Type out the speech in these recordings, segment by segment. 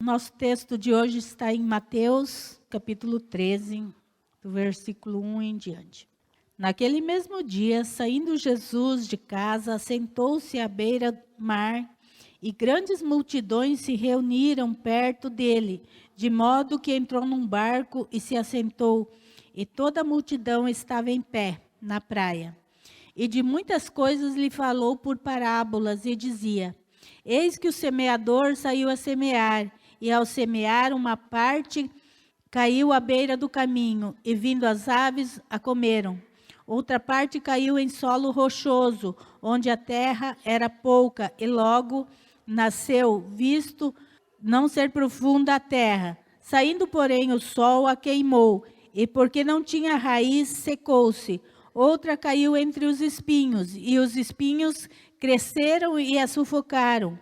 Nosso texto de hoje está em Mateus, capítulo 13, do versículo 1 em diante. Naquele mesmo dia, saindo Jesus de casa, sentou-se à beira-mar, e grandes multidões se reuniram perto dele, de modo que entrou num barco e se assentou, e toda a multidão estava em pé na praia. E de muitas coisas lhe falou por parábolas, e dizia: Eis que o semeador saiu a semear, e ao semear uma parte caiu à beira do caminho, e vindo as aves a comeram. Outra parte caiu em solo rochoso, onde a terra era pouca, e logo nasceu, visto não ser profunda a terra. Saindo, porém, o sol a queimou, e porque não tinha raiz, secou-se. Outra caiu entre os espinhos, e os espinhos cresceram e a sufocaram.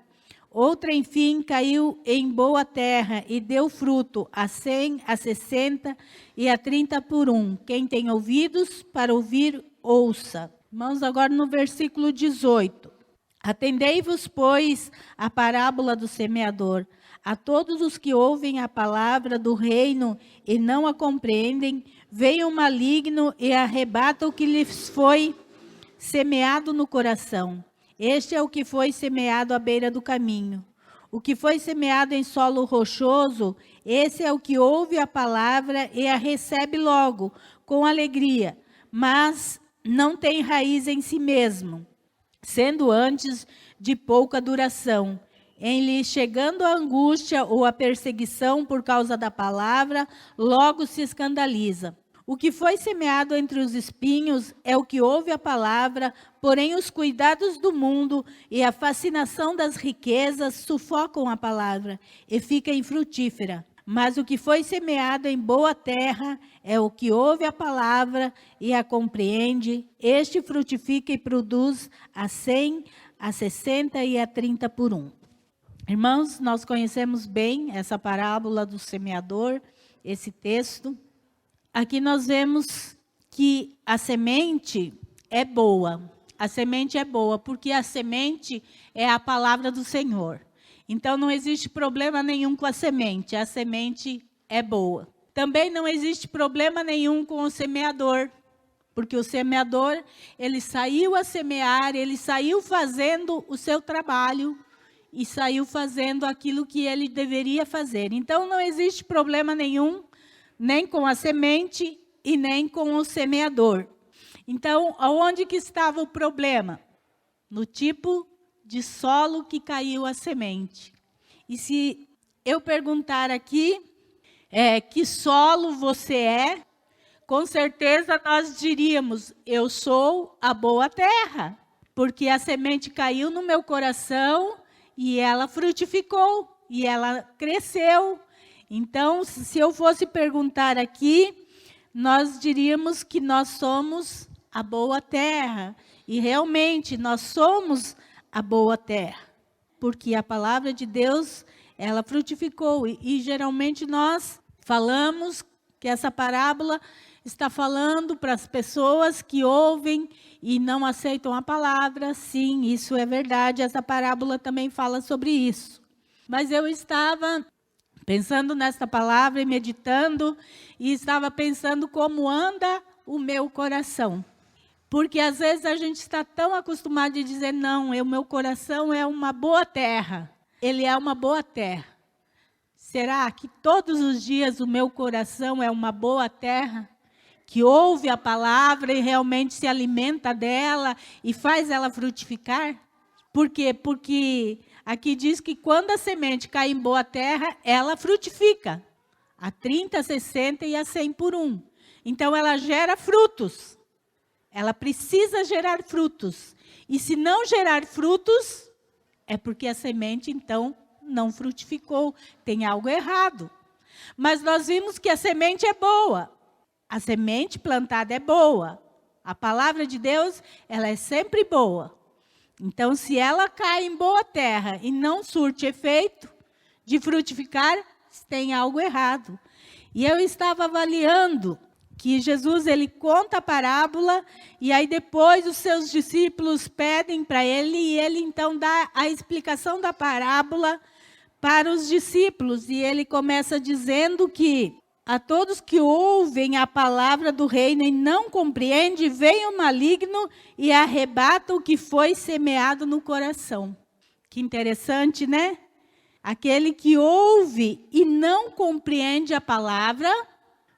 Outra, enfim, caiu em boa terra e deu fruto a 100, a 60 e a 30 por um. Quem tem ouvidos para ouvir, ouça. Vamos agora no versículo 18. Atendei-vos, pois, à parábola do semeador. A todos os que ouvem a palavra do reino e não a compreendem, vem o maligno e arrebata o que lhes foi semeado no coração. Este é o que foi semeado à beira do caminho. O que foi semeado em solo rochoso, esse é o que ouve a palavra e a recebe logo, com alegria, mas não tem raiz em si mesmo, sendo antes de pouca duração. Em lhe chegando a angústia ou a perseguição por causa da palavra, logo se escandaliza. O que foi semeado entre os espinhos é o que ouve a palavra, porém os cuidados do mundo e a fascinação das riquezas sufocam a palavra e fica infrutífera. Mas o que foi semeado em boa terra é o que ouve a palavra e a compreende. Este frutifica e produz a 100, a 60 e a 30 por um. Irmãos, nós conhecemos bem essa parábola do semeador, esse texto. Aqui nós vemos que a semente é boa. A semente é boa, porque a semente é a palavra do Senhor. Então, não existe problema nenhum com a semente é boa. Também não existe problema nenhum com o semeador, porque o semeador, ele saiu a semear, ele saiu fazendo o seu trabalho e saiu fazendo aquilo que ele deveria fazer. Então, não existe problema nenhum, nem com a semente e nem com o semeador. Então, aonde que estava o problema? No tipo de solo que caiu a semente. E se eu perguntar aqui, que solo você é, com certeza nós diríamos, eu sou a boa terra, porque a semente caiu no meu coração e ela frutificou, e ela cresceu. Então, se eu fosse perguntar aqui, nós diríamos que nós somos a boa terra. E realmente, nós somos a boa terra. Porque a palavra de Deus, ela frutificou. E geralmente nós falamos que essa parábola está falando para as pessoas que ouvem e não aceitam a palavra. Sim, isso é verdade. Essa parábola também fala sobre isso. Mas eu estava pensando nesta palavra e meditando, e estava pensando como anda o meu coração. Porque às vezes a gente está tão acostumado a dizer, não, o meu coração é uma boa terra. Ele é uma boa terra. Será que todos os dias o meu coração é uma boa terra? Que ouve a palavra e realmente se alimenta dela e faz ela frutificar? Por quê? Porque aqui diz que quando a semente cai em boa terra, ela frutifica. A 30, a 60 e a 100 por um. Então, ela gera frutos. Ela precisa gerar frutos. E se não gerar frutos, é porque a semente, então, não frutificou. Tem algo errado. Mas nós vimos que a semente é boa. A semente plantada é boa. A palavra de Deus, ela é sempre boa. Então, se ela cai em boa terra e não surte efeito de frutificar, tem algo errado. E eu estava avaliando que Jesus, ele conta a parábola, e aí depois os seus discípulos pedem para ele, e ele então dá a explicação da parábola para os discípulos. E ele começa dizendo que a todos que ouvem a palavra do reino e não compreendem, vem o maligno e arrebata o que foi semeado no coração. Que interessante, né? Aquele que ouve e não compreende a palavra,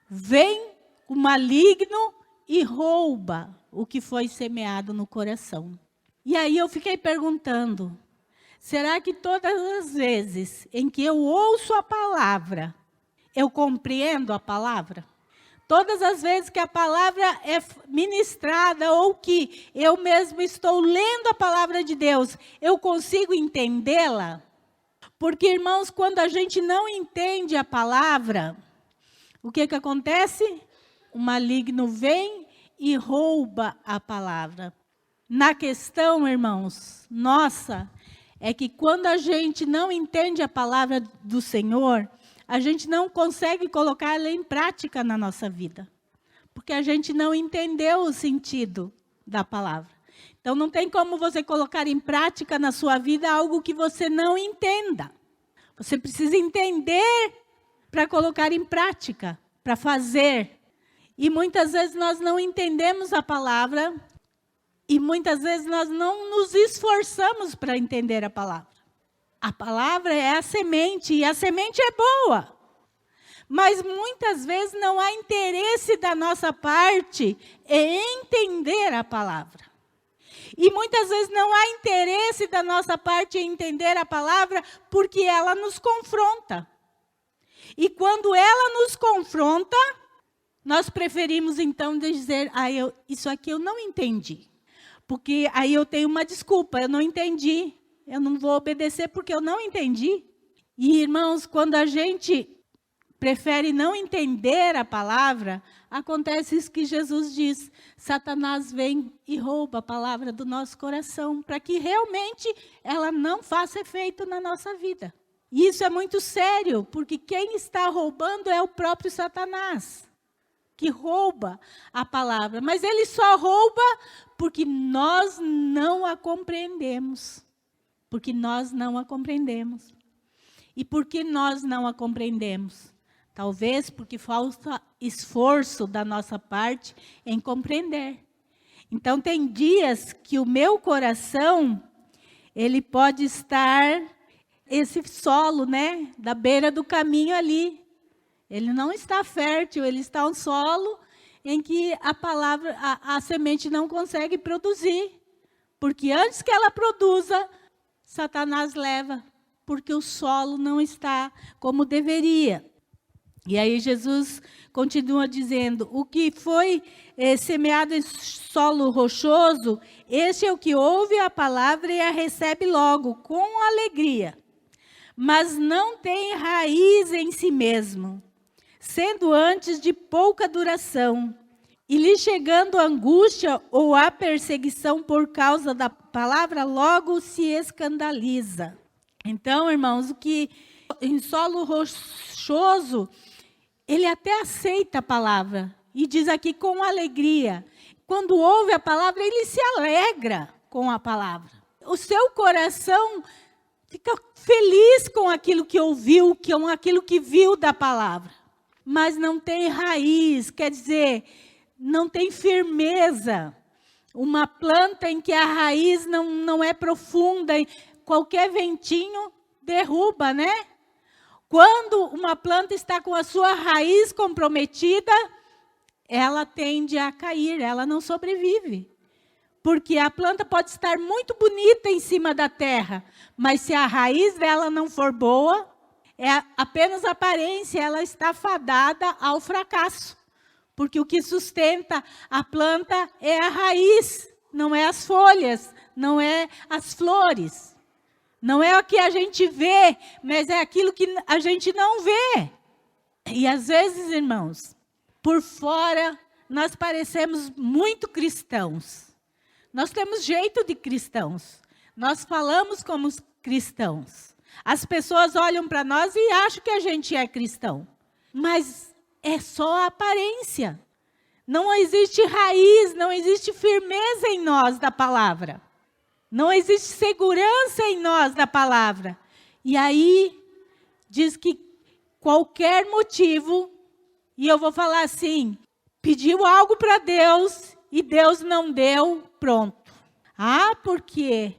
vem o maligno e rouba o que foi semeado no coração. E aí eu fiquei perguntando, será que todas as vezes em que eu ouço a palavra, eu compreendo a palavra? Todas as vezes que a palavra é ministrada ou que eu mesmo estou lendo a palavra de Deus, eu consigo entendê-la? Porque, irmãos, quando a gente não entende a palavra, o que acontece? O maligno vem e rouba a palavra. Na questão, irmãos, nossa, é que quando a gente não entende a palavra do Senhor, a gente não consegue colocá-la em prática na nossa vida. Porque a gente não entendeu o sentido da palavra. Então, não tem como você colocar em prática na sua vida algo que você não entenda. Você precisa entender para colocar em prática, para fazer. E muitas vezes nós não entendemos a palavra e muitas vezes nós não nos esforçamos para entender a palavra. A palavra é a semente e a semente é boa. Mas muitas vezes não há interesse da nossa parte em entender a palavra. E muitas vezes não há interesse da nossa parte em entender a palavra porque ela nos confronta. E quando ela nos confronta, nós preferimos então dizer, isso aqui eu não entendi. Porque aí eu tenho uma desculpa, eu não entendi. Eu não vou obedecer porque eu não entendi. E irmãos, quando a gente prefere não entender a palavra, acontece isso que Jesus diz. Satanás vem e rouba a palavra do nosso coração, para que realmente ela não faça efeito na nossa vida. E isso é muito sério, porque quem está roubando é o próprio Satanás, que rouba a palavra. Mas ele só rouba porque nós não a compreendemos. Porque nós não a compreendemos. E por que nós não a compreendemos? Talvez porque falta esforço da nossa parte em compreender. Então, tem dias que o meu coração, ele pode estar esse solo, né, da beira do caminho ali. Ele não está fértil, ele está um solo em que a palavra, a semente não consegue produzir. Porque antes que ela produza, Satanás leva, porque o solo não está como deveria. E aí Jesus continua dizendo, o que foi semeado em solo rochoso, este é o que ouve a palavra e a recebe logo, com alegria. Mas não tem raiz em si mesmo, sendo antes de pouca duração. E lhe chegando a angústia ou a perseguição por causa da palavra, logo se escandaliza. Então, irmãos, o que em solo rochoso, ele até aceita a palavra. E diz aqui com alegria. Quando ouve a palavra, ele se alegra com a palavra. O seu coração fica feliz com aquilo que ouviu, com aquilo que viu da palavra. Mas não tem raiz, quer dizer, não tem firmeza. Uma planta em que a raiz não é profunda, qualquer ventinho derruba, né? Quando uma planta está com a sua raiz comprometida, ela tende a cair, ela não sobrevive. Porque a planta pode estar muito bonita em cima da terra, mas se a raiz dela não for boa, é apenas aparência, ela está fadada ao fracasso. Porque o que sustenta a planta é a raiz, não é as folhas, não é as flores. Não é o que a gente vê, mas é aquilo que a gente não vê. E às vezes, irmãos, por fora, nós parecemos muito cristãos. Nós temos jeito de cristãos. Nós falamos como cristãos. As pessoas olham para nós e acham que a gente é cristão. Mas é só a aparência. Não existe raiz, não existe firmeza em nós da palavra. Não existe segurança em nós da palavra. E aí, diz que qualquer motivo, e eu vou falar assim, pediu algo para Deus e Deus não deu, pronto. Por quê?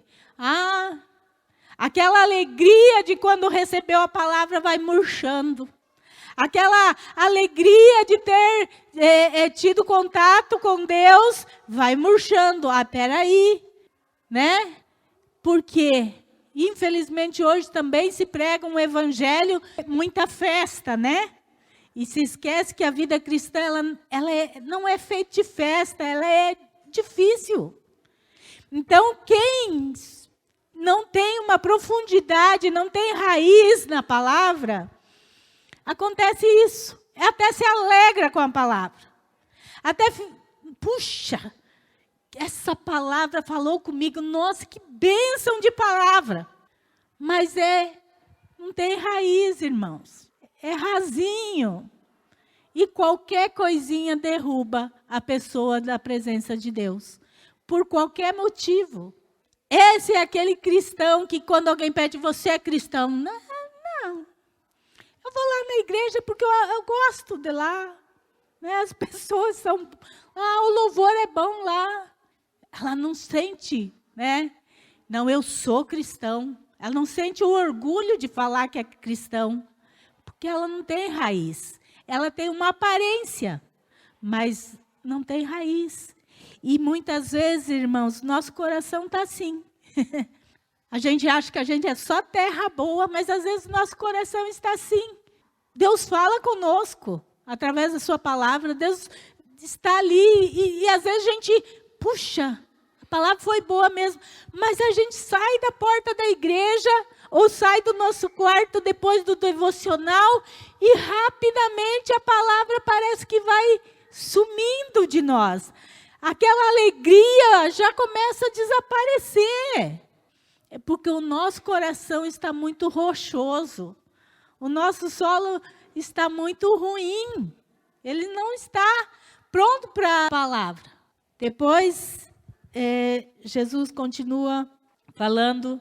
Aquela alegria de quando recebeu a palavra vai murchando. Aquela alegria de ter tido contato com Deus vai murchando. Peraí, né? Porque, infelizmente, hoje também se prega um evangelho, muita festa, né? E se esquece que a vida cristã, ela não é feita de festa, ela é difícil. Então, quem não tem uma profundidade, não tem raiz na palavra, acontece isso. Até se alegra com a palavra. Até, puxa, essa palavra falou comigo. Nossa, que bênção de palavra. Mas não tem raiz, irmãos. É rasinho. E qualquer coisinha derruba a pessoa da presença de Deus. Por qualquer motivo. Esse é aquele cristão que quando alguém pede, você é cristão? Não. Eu vou lá na igreja porque eu gosto de lá. Né? As pessoas são... o louvor é bom lá. Ela não sente, né? Não, eu sou cristão. Ela não sente o orgulho de falar que é cristão. Porque ela não tem raiz. Ela tem uma aparência, mas não tem raiz. E muitas vezes, irmãos, nosso coração está assim. A gente acha que a gente é só terra boa, mas às vezes nosso coração está assim. Deus fala conosco, através da sua palavra. Deus está ali e às vezes a gente, puxa, a palavra foi boa mesmo. Mas a gente sai da porta da igreja ou sai do nosso quarto depois do devocional e rapidamente a palavra parece que vai sumindo de nós. Aquela alegria já começa a desaparecer. É porque o nosso coração está muito rochoso. O nosso solo está muito ruim. Ele não está pronto para a palavra. Depois, Jesus continua falando.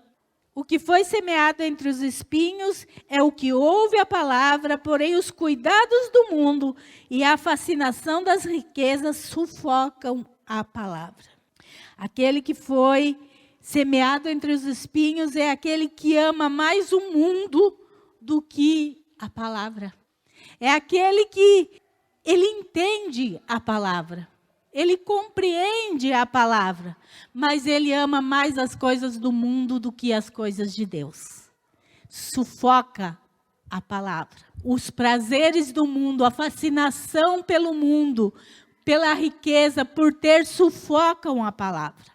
O que foi semeado entre os espinhos é o que ouve a palavra, porém os cuidados do mundo e a fascinação das riquezas sufocam a palavra. Aquele que foi semeado entre os espinhos é aquele que ama mais o mundo do que a palavra. É aquele que ele entende a palavra. Ele compreende a palavra, mas ele ama mais as coisas do mundo do que as coisas de Deus. Sufoca a palavra. Os prazeres do mundo, a fascinação pelo mundo, pela riqueza, por ter, sufocam a palavra.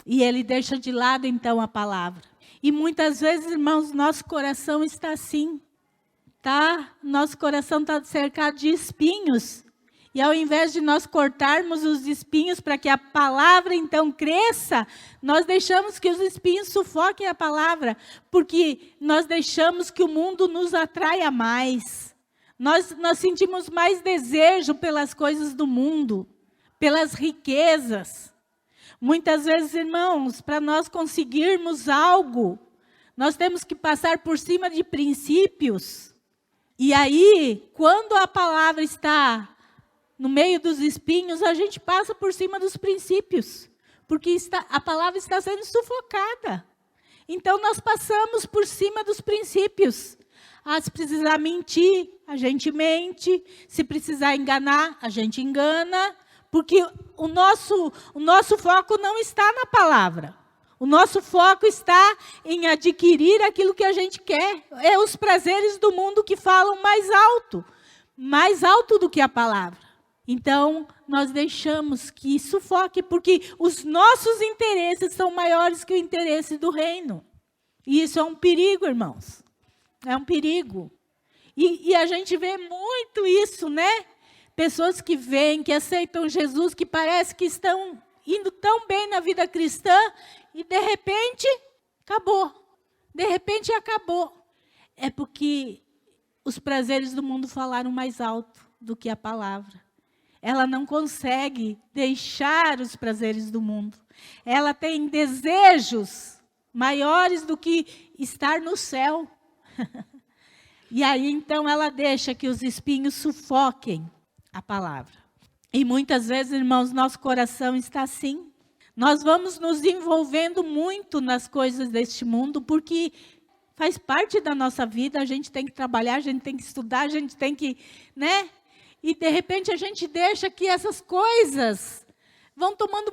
E ele deixa de lado, então, a palavra. E muitas vezes, irmãos, nosso coração está assim, tá? Nosso coração está cercado de espinhos. E ao invés de nós cortarmos os espinhos para que a palavra então cresça, nós deixamos que os espinhos sufoquem a palavra, porque nós deixamos que o mundo nos atraia mais. Nós sentimos mais desejo pelas coisas do mundo, pelas riquezas. Muitas vezes, irmãos, para nós conseguirmos algo, nós temos que passar por cima de princípios. E aí, quando a palavra está no meio dos espinhos, a gente passa por cima dos princípios, porque a palavra está sendo sufocada. Então, nós passamos por cima dos princípios. Se precisar mentir, a gente mente. Se precisar enganar, a gente engana. Porque o nosso foco não está na palavra. O nosso foco está em adquirir aquilo que a gente quer. É os prazeres do mundo que falam mais alto do que a palavra. Então, nós deixamos que sufoque, porque os nossos interesses são maiores que o interesse do reino. E isso é um perigo, irmãos. É um perigo. E a gente vê muito isso, né? Pessoas que vêm, que aceitam Jesus, que parece que estão indo tão bem na vida cristã, e de repente, acabou. De repente, acabou. É porque os prazeres do mundo falaram mais alto do que a palavra. Ela não consegue deixar os prazeres do mundo. Ela tem desejos maiores do que estar no céu. E aí, então, ela deixa que os espinhos sufoquem a palavra. E muitas vezes, irmãos, nosso coração está assim. Nós vamos nos envolvendo muito nas coisas deste mundo, porque faz parte da nossa vida, a gente tem que trabalhar, a gente tem que estudar, a gente tem que, né? E de repente a gente deixa que essas coisas vão tomando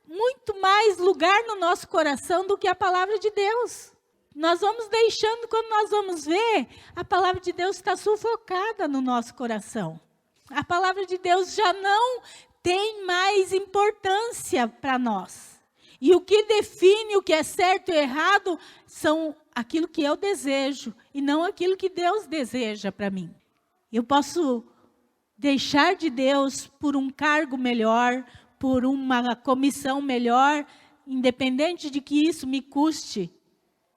muito mais lugar no nosso coração do que a palavra de Deus. Nós vamos deixando, quando nós vamos ver, a palavra de Deus está sufocada no nosso coração. A palavra de Deus já não tem mais importância para nós. E o que define o que é certo e errado são aquilo que eu desejo e não aquilo que Deus deseja para mim. Eu posso deixar de Deus por um cargo melhor, por uma comissão melhor, independente de que isso me custe,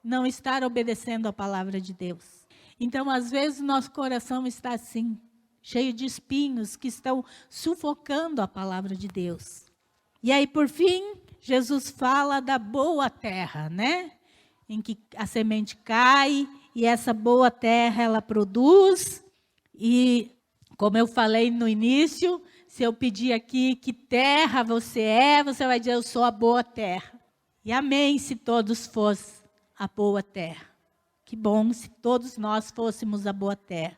não estar obedecendo a palavra de Deus. Então, às vezes, nosso coração está assim, cheio de espinhos que estão sufocando a palavra de Deus. E aí, por fim, Jesus fala da boa terra, né? Em que a semente cai e essa boa terra, ela produz. E, como eu falei no início, se eu pedir aqui que terra você é, você vai dizer, eu sou a boa terra. E amém se todos fossem a boa terra. Que bom se todos nós fôssemos a boa terra.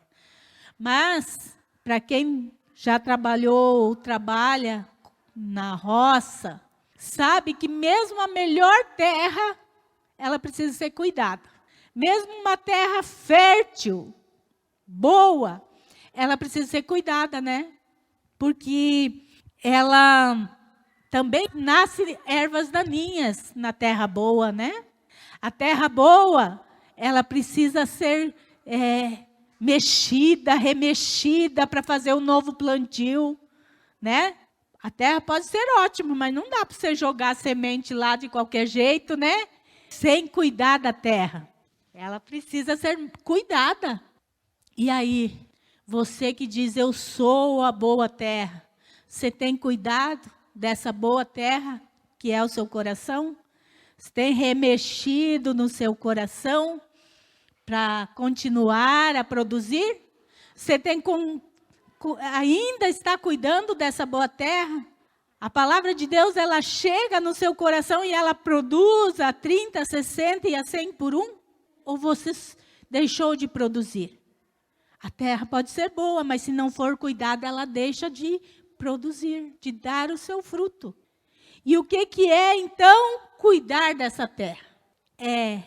Mas, para quem já trabalhou ou trabalha na roça, sabe que mesmo a melhor terra, ela precisa ser cuidada. Mesmo uma terra fértil, boa, ela precisa ser cuidada, né? Porque ela também nasce ervas daninhas na terra boa, né? A terra boa, ela precisa ser mexida, remexida para fazer um novo plantio, né? A terra pode ser ótima, mas não dá para você jogar a semente lá de qualquer jeito, né? Sem cuidar da terra. Ela precisa ser cuidada. E aí, você que diz, eu sou a boa terra, você tem cuidado dessa boa terra, que é o seu coração? Você tem remexido no seu coração para continuar a produzir? Você tem ainda está cuidando dessa boa terra? A palavra de Deus, ela chega no seu coração e ela produz a 30, 60 e a 100 por um? Ou você deixou de produzir? A terra pode ser boa, mas se não for cuidada, ela deixa de produzir, de dar o seu fruto. E o que é, então, cuidar dessa terra? É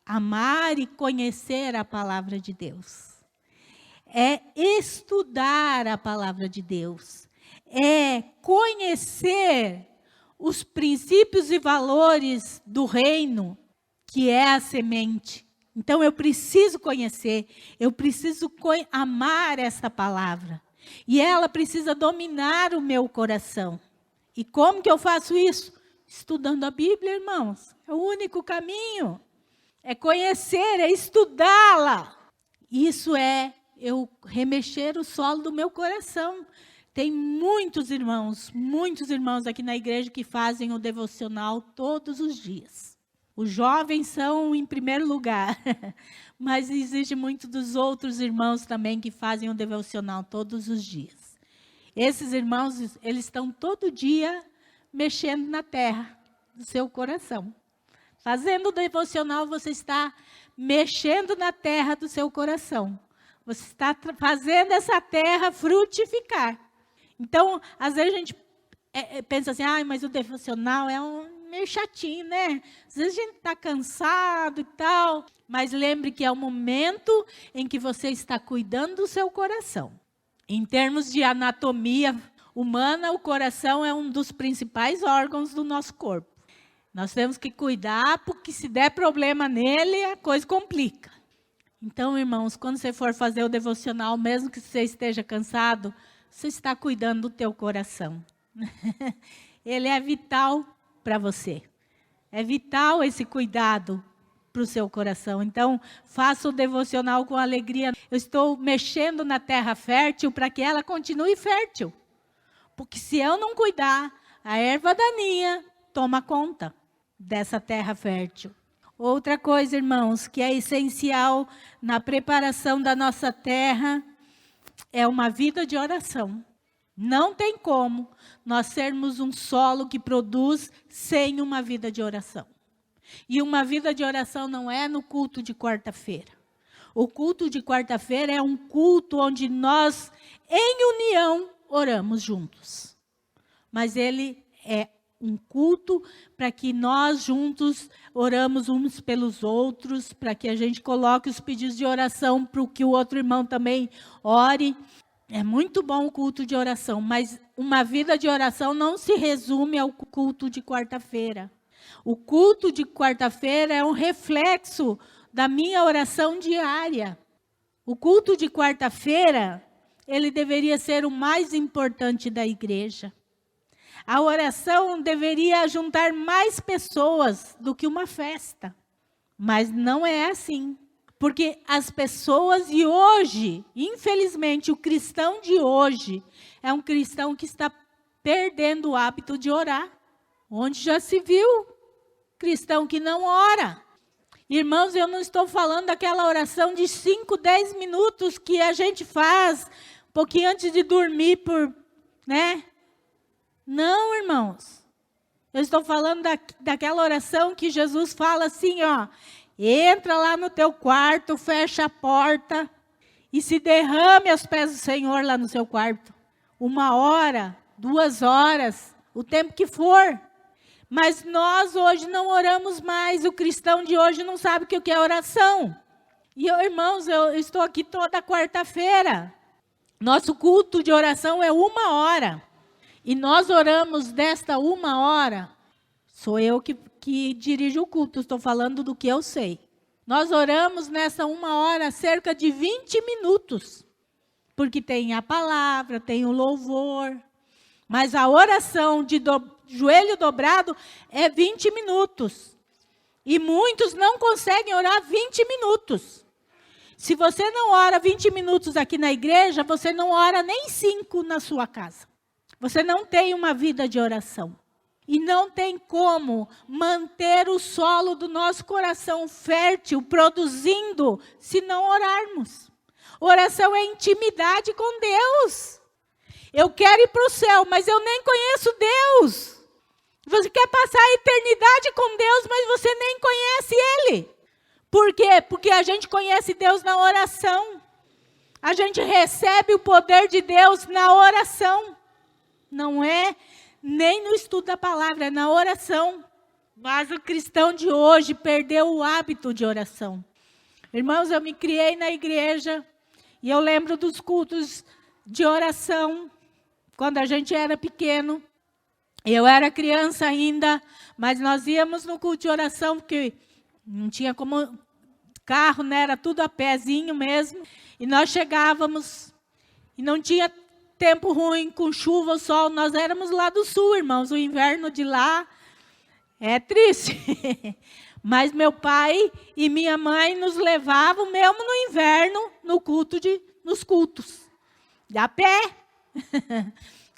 amar e conhecer a palavra de Deus. É estudar a palavra de Deus. É conhecer os princípios e valores do reino, que é a semente. Então, eu preciso conhecer, eu preciso amar essa palavra. E ela precisa dominar o meu coração. E como que eu faço isso? Estudando a Bíblia, irmãos. É o único caminho. É conhecer, é estudá-la. Isso é eu remexer o solo do meu coração. Tem muitos irmãos aqui na igreja que fazem o devocional todos os dias. Os jovens são em primeiro lugar, mas exige muito dos outros irmãos também que fazem o devocional todos os dias. Esses irmãos, eles estão todo dia mexendo na terra do seu coração. Fazendo o devocional, você está mexendo na terra do seu coração. Você está fazendo essa terra frutificar. Então, às vezes a gente pensa assim, mas o devocional é meio chatinho, né? Às vezes a gente está cansado e tal, mas lembre que é o momento em que você está cuidando do seu coração. Em termos de anatomia humana, o coração é um dos principais órgãos do nosso corpo. Nós temos que cuidar, porque se der problema nele, a coisa complica. Então, irmãos, quando você for fazer o devocional, mesmo que você esteja cansado, você está cuidando do teu coração. Ele é vital para você. É vital esse cuidado para o seu coração. Então, faça o devocional com alegria. Eu estou mexendo na terra fértil para que ela continue fértil. Porque se eu não cuidar, a erva daninha toma conta dessa terra fértil. Outra coisa, irmãos, que é essencial na preparação da nossa terra é uma vida de oração. Não tem como nós sermos um solo que produz sem uma vida de oração. E uma vida de oração não é no culto de quarta-feira. O culto de quarta-feira é um culto onde nós, em união, oramos juntos. Mas ele é um culto para que nós juntos oramos uns pelos outros, para que a gente coloque os pedidos de oração para que o outro irmão também ore. É muito bom o culto de oração, mas uma vida de oração não se resume ao culto de quarta-feira. O culto de quarta-feira é um reflexo da minha oração diária. O culto de quarta-feira, ele deveria ser o mais importante da igreja. A oração deveria juntar mais pessoas do que uma festa. Mas não é assim. Porque as pessoas de hoje, infelizmente, o cristão de hoje é um cristão que está perdendo o hábito de orar. Onde já se viu cristão que não ora. Irmãos, eu não estou falando daquela oração de 5, 10 minutos que a gente faz um pouquinho antes de dormir, né? Não, irmãos. Eu estou falando daquela oração que Jesus fala assim, ó. Entra lá no teu quarto, fecha a porta e se derrame aos pés do Senhor lá no seu quarto. 1 hora, 2 horas, o tempo que for. Mas nós hoje não oramos mais. O cristão de hoje não sabe o que é oração. E irmãos, eu estou aqui toda quarta-feira. Nosso culto de oração é 1 hora. E nós oramos desta 1 hora. Sou eu que dirijo o culto, estou falando do que eu sei. Nós oramos nessa 1 hora cerca de 20 minutos. Porque tem a palavra, tem o louvor. Mas a oração de joelho dobrado é 20 minutos. E muitos não conseguem orar 20 minutos. Se você não ora 20 minutos aqui na igreja, você não ora nem 5 na sua casa. Você não tem uma vida de oração. E não tem como manter o solo do nosso coração fértil, produzindo, se não orarmos. Oração é intimidade com Deus. Eu quero ir para o céu, mas eu nem conheço Deus. Você quer passar a eternidade com Deus, mas você nem conhece Ele. Por quê? Porque a gente conhece Deus na oração. A gente recebe o poder de Deus na oração. Não é nem no estudo da palavra, é na oração. Mas o cristão de hoje perdeu o hábito de oração. Irmãos, eu me criei na igreja e eu lembro dos cultos de oração, quando a gente era pequeno. Eu era criança ainda, mas nós íamos no culto de oração, porque não tinha como carro, né? Era tudo a pezinho mesmo. E nós chegávamos e não tinha tempo ruim, com chuva ou sol. Nós éramos lá do sul, irmãos. O inverno de lá é triste. Mas meu pai e minha mãe nos levavam, mesmo no inverno, nos cultos. A pé.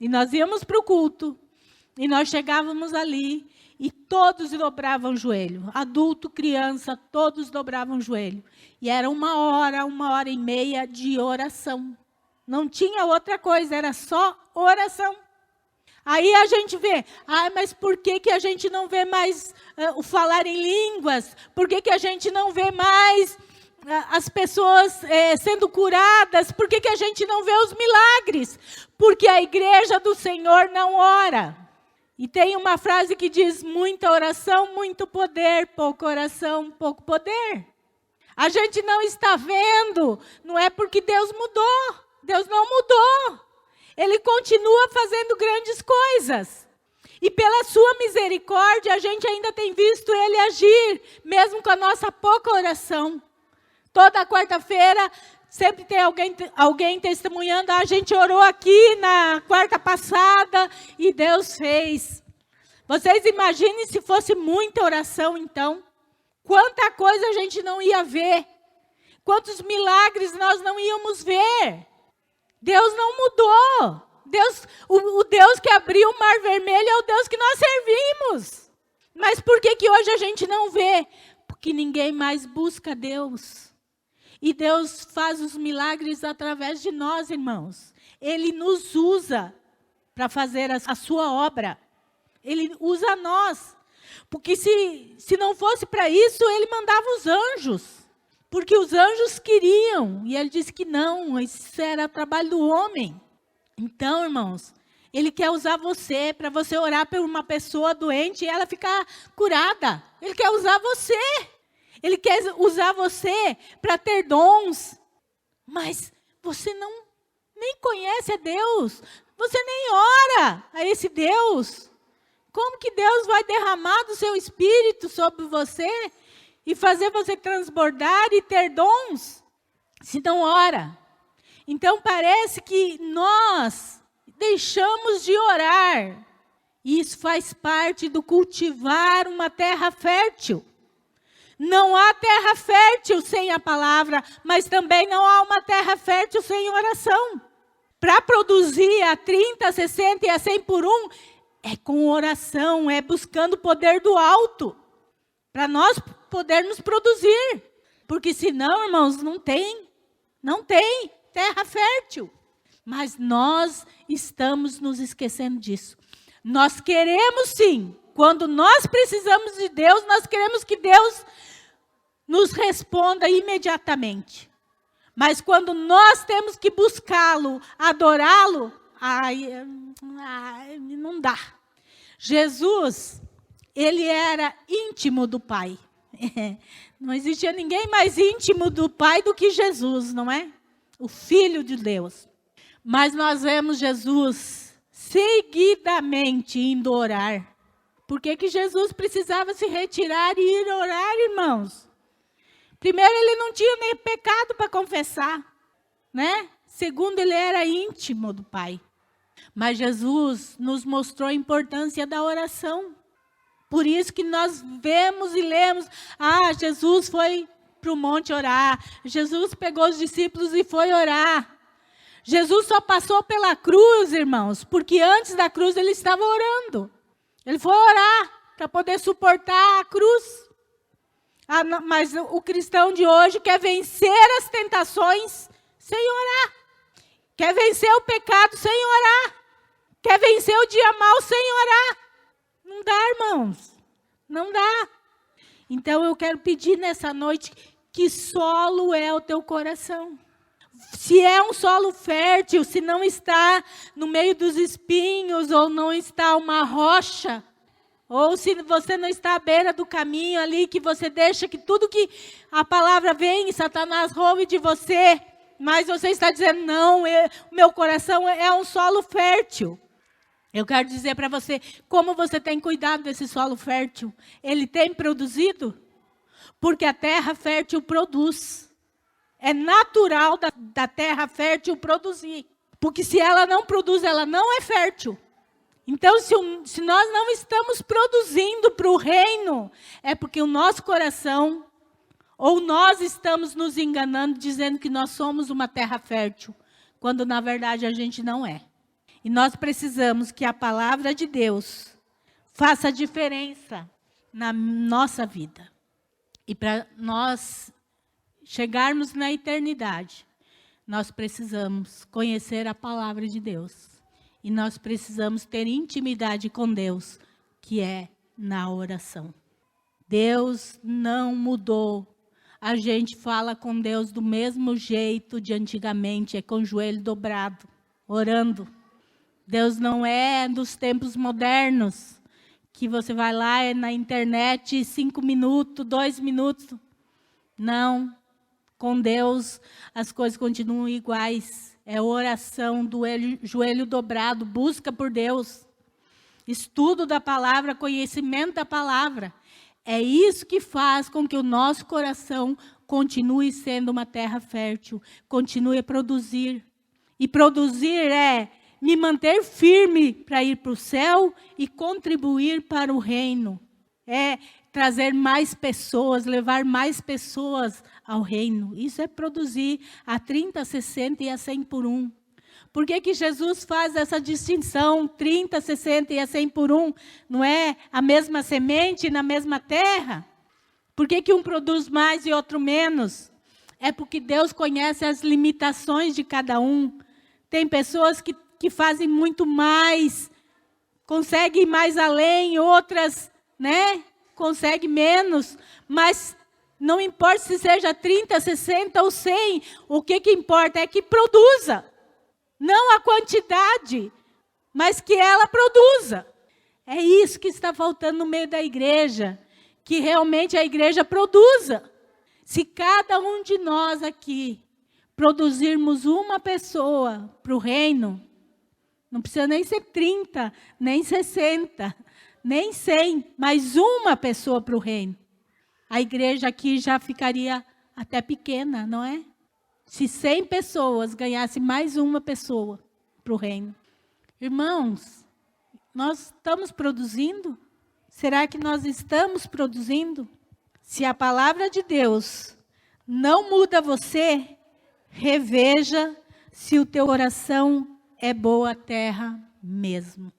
E nós íamos para o culto. E nós chegávamos ali e todos dobravam o joelho. Adulto, criança, todos dobravam o joelho. E era 1 hora, 1h30 de oração. Não tinha outra coisa, era só oração. Aí a gente vê, mas por que a gente não vê mais o falar em línguas? Por que a gente não vê mais as pessoas sendo curadas? Por que a gente não vê os milagres? Porque a igreja do Senhor não ora. E tem uma frase que diz, muita oração, muito poder, pouca oração, pouco poder. A gente não está vendo, não é porque Deus mudou. Deus não mudou. Ele continua fazendo grandes coisas. E pela sua misericórdia, a gente ainda tem visto Ele agir, mesmo com a nossa pouca oração. Toda quarta-feira, sempre tem alguém testemunhando, a gente orou aqui na quarta passada e Deus fez. Vocês imaginem se fosse muita oração, então. Quanta coisa a gente não ia ver. Quantos milagres nós não íamos ver. Deus não mudou. O Deus que abriu o mar vermelho é o Deus que nós servimos. Mas por que hoje a gente não vê? Porque ninguém mais busca Deus. E Deus faz os milagres através de nós, irmãos. Ele nos usa para fazer a sua obra. Ele usa nós. Porque se não fosse para isso, ele mandava os anjos. Porque os anjos queriam. E ele disse que não, isso era trabalho do homem. Então, irmãos, ele quer usar você para você orar por uma pessoa doente e ela ficar curada. Ele quer usar você. Ele quer usar você para ter dons. Mas você nem conhece a Deus. Você nem ora a esse Deus. Como que Deus vai derramar do seu espírito sobre você e fazer você transbordar e ter dons se não ora? Então parece que nós deixamos de orar. E isso faz parte do cultivar uma terra fértil. Não há terra fértil sem a palavra, mas também não há uma terra fértil sem oração. Para produzir a 30, a 60 e a 100 por 1, é com oração, é buscando o poder do alto. Para nós podermos produzir. Porque senão, irmãos, não tem terra fértil. Mas nós estamos nos esquecendo disso. Nós queremos sim, quando nós precisamos de Deus, nós queremos que Deus nos responda imediatamente. Mas quando nós temos que buscá-lo, adorá-lo, não dá. Jesus, ele era íntimo do Pai. Não existia ninguém mais íntimo do Pai do que Jesus, não é? O Filho de Deus. Mas nós vemos Jesus seguidamente indo orar. Por que Jesus precisava se retirar e ir orar, irmãos? Primeiro, ele não tinha nem pecado para confessar, né? Segundo, ele era íntimo do Pai. Mas Jesus nos mostrou a importância da oração. Por isso que nós vemos e lemos, Jesus foi para o monte orar. Jesus pegou os discípulos e foi orar. Jesus só passou pela cruz, irmãos, porque antes da cruz ele estava orando. Ele foi orar para poder suportar a cruz. Mas o cristão de hoje quer vencer as tentações sem orar. Quer vencer o pecado sem orar. Quer vencer o dia mau sem orar. Não dá, irmãos. Não dá. Então eu quero pedir nessa noite, que solo é o teu coração? Se é um solo fértil, se não está no meio dos espinhos, ou não está uma rocha, ou se você não está à beira do caminho ali, que você deixa que tudo que a palavra vem, Satanás roube de você, mas você está dizendo, não, meu coração é um solo fértil. Eu quero dizer para você, como você tem cuidado desse solo fértil? Ele tem produzido? Porque a terra fértil produz. É natural da terra fértil produzir. Porque se ela não produz, ela não é fértil. Então, se nós não estamos produzindo para o reino, é porque o nosso coração, ou nós estamos nos enganando, dizendo que nós somos uma terra fértil, quando na verdade a gente não é. E nós precisamos que a palavra de Deus faça diferença na nossa vida. E para nós chegarmos na eternidade, nós precisamos conhecer a palavra de Deus. E nós precisamos ter intimidade com Deus, que é na oração. Deus não mudou. A gente fala com Deus do mesmo jeito de antigamente, é com o joelho dobrado, orando. Deus não é dos tempos modernos, que você vai lá na internet, 5 minutos, 2 minutos. Não, com Deus as coisas continuam iguais. É oração do joelho dobrado, busca por Deus. Estudo da palavra, conhecimento da palavra. É isso que faz com que o nosso coração continue sendo uma terra fértil, continue a produzir. E produzir é me manter firme para ir para o céu e contribuir para o reino. É trazer mais pessoas, levar mais pessoas ao reino. Isso é produzir a 30, a 60 e a 100 por 1. Por que Jesus faz essa distinção, 30, 60 e a 100 por 1? Não é a mesma semente na mesma terra? Por que um produz mais e outro menos? É porque Deus conhece as limitações de cada um. Tem pessoas que fazem muito mais, conseguem ir mais além, outras, né, conseguem menos, mas não importa se seja 30, 60 ou 100, o que importa é que produza. Não a quantidade, mas que ela produza. É isso que está faltando no meio da igreja, que realmente a igreja produza. Se cada um de nós aqui produzirmos uma pessoa para o reino, não precisa nem ser 30, nem 60, nem 100, mas uma pessoa para o reino. A igreja aqui já ficaria até pequena, não é? Se 100 pessoas ganhassem mais uma pessoa para o reino. Irmãos, nós estamos produzindo? Será que nós estamos produzindo? Se a palavra de Deus não muda você, reveja se o teu coração é boa terra mesmo.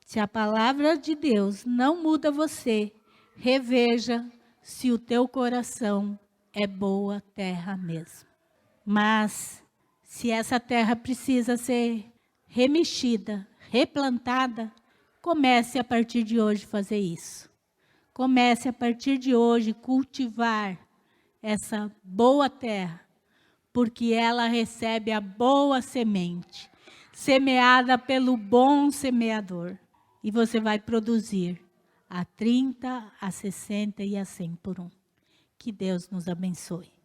Se a palavra de Deus não muda você, reveja se o teu coração é boa terra mesmo. Mas, se essa terra precisa ser remexida, replantada, comece a partir de hoje a fazer isso. Comece a partir de hoje cultivar essa boa terra, porque ela recebe a boa semente, semeada pelo bom semeador. E você vai produzir a 30, a 60 e a 100 por um. Que Deus nos abençoe.